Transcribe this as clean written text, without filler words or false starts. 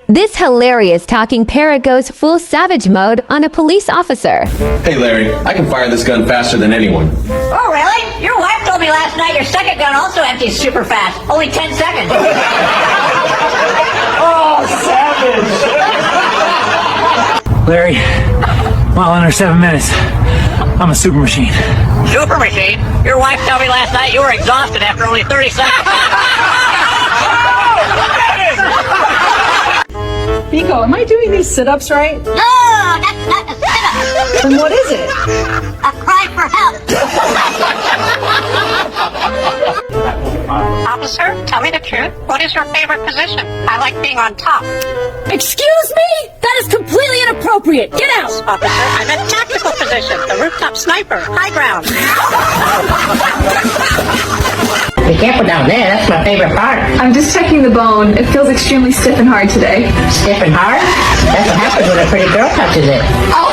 This hilarious talking parrot goes full savage mode on a police officer. Hey Larry, I can fire this gun faster than anyone. Oh, really? Your wife told me last night your second gun also empties super fast. Only 10 seconds. Oh, savage! Larry, well, under 7 minutes, I'm a super machine. Super machine? Your wife told me last night you were exhausted after only 30 seconds. Nico, am I doing these sit-ups right? No, that's not a sit-up. Then what is it? A cry for help. Officer, tell me the truth. What is your favorite position? I like being on top. Excuse me? That is completely inappropriate. Get out! Officer, I meant tactical position. The rooftop sniper. High ground. Be careful down there. That's my favorite part. I'm just checking the bone. It feels extremely stiff and hard today. Stiff and hard? That's what happens when a pretty girl touches it. Oh,